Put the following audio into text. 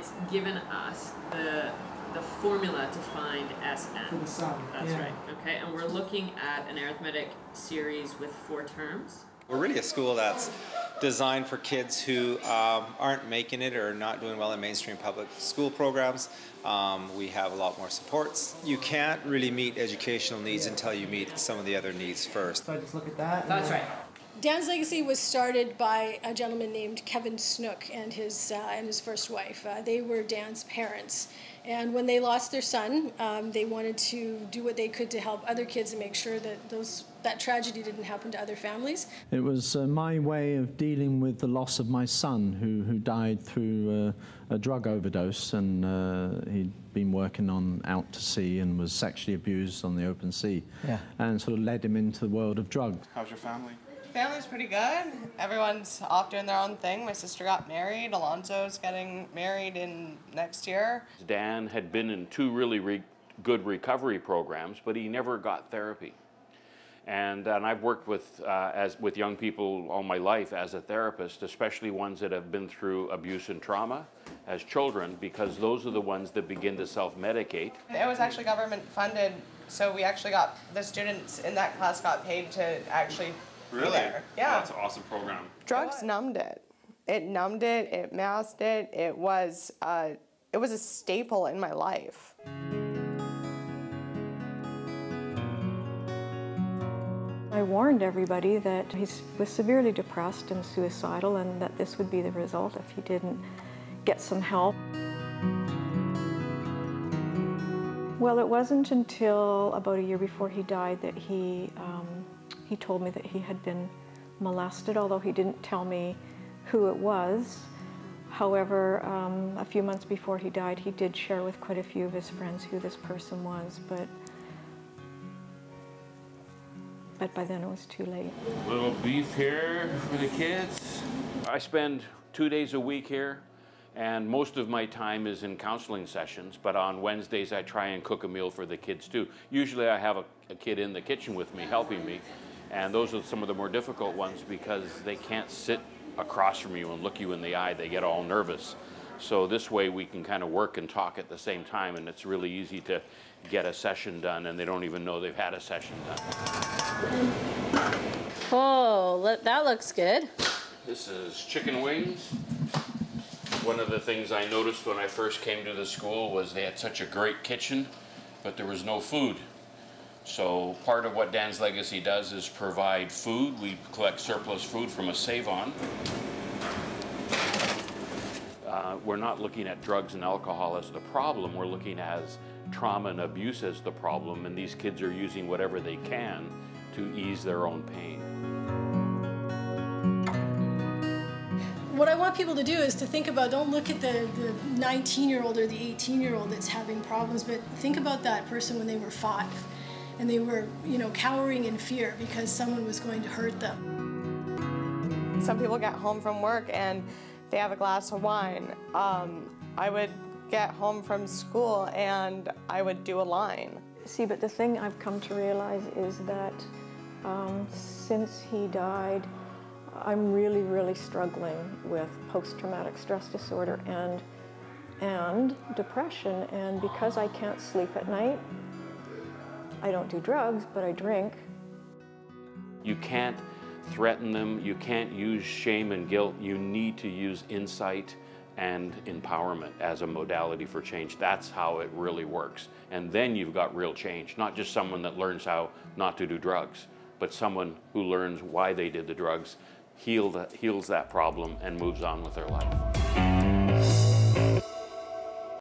it's given us the formula to find SN. For the sum. That's right. Okay, and we're looking at an arithmetic series with 4 terms. We're really a school that's designed for kids who aren't making it or not doing well in mainstream public school programs. We have a lot more supports. You can't really meet educational needs until you meet some of the other needs first. So I just look at that. That's right. Dan's Legacy was started by a gentleman named Kevin Snook and his first wife. They were Dan's parents. And when they lost their son, they wanted to do what they could to help other kids and make sure that that tragedy didn't happen to other families. It was my way of dealing with the loss of my son, who died through a drug overdose, and he'd been working on out to sea and was sexually abused on the open sea, and sort of led him into the world of drugs. How's your family? Family's pretty good. Everyone's off doing their own thing. My sister got married. Alonso's getting married in next year. Dan had been in 2 really good recovery programs, but he never got therapy. And I've worked with young people all my life as a therapist, especially ones that have been through abuse and trauma as children, because those are the ones that begin to self-medicate. It was actually government funded, so we actually got, the students in that class got paid to actually Really? there. Yeah. That's an awesome program. Drugs numbed it. It numbed it, it masked it. It was a staple in my life. I warned everybody that he was severely depressed and suicidal, and that this would be the result if he didn't get some help. Well, it wasn't until about a year before he died that he told me that he had been molested, although he didn't tell me who it was. However, a few months before he died, he did share with quite a few of his friends who this person was, but by then it was too late. Little beef here for the kids. I spend 2 days a week here, and most of my time is in counseling sessions, but on Wednesdays I try and cook a meal for the kids too. Usually I have a kid in the kitchen with me, helping me, and those are some of the more difficult ones because they can't sit across from you and look you in the eye. They get all nervous. So this way we can kind of work and talk at the same time, and it's really easy to get a session done, and they don't even know they've had a session done. Oh, that looks good. This is chicken wings. One of the things I noticed when I first came to the school was they had such a great kitchen, but there was no food. So part of what Dan's Legacy does is provide food. We collect surplus food from a save-on. We're not looking at drugs and alcohol as the problem. We're looking at trauma and abuse as the problem, and these kids are using whatever they can to ease their own pain. What I want people to do is to think about, don't look at the 19-year-old or the 18-year-old that's having problems, but think about that person when they were 5 and they were, cowering in fear because someone was going to hurt them. Some people get home from work and they have a glass of wine. I would get home from school and I would do a line. See, but the thing I've come to realize is that since he died, I'm really, really struggling with post-traumatic stress disorder and depression. And because I can't sleep at night, I don't do drugs, but I drink. You can't threaten them. You can't use shame and guilt. You need to use insight and empowerment as a modality for change. That's how it really works. And then you've got real change, not just someone that learns how not to do drugs, but someone who learns why they did the drugs, heals that problem, and moves on with their life.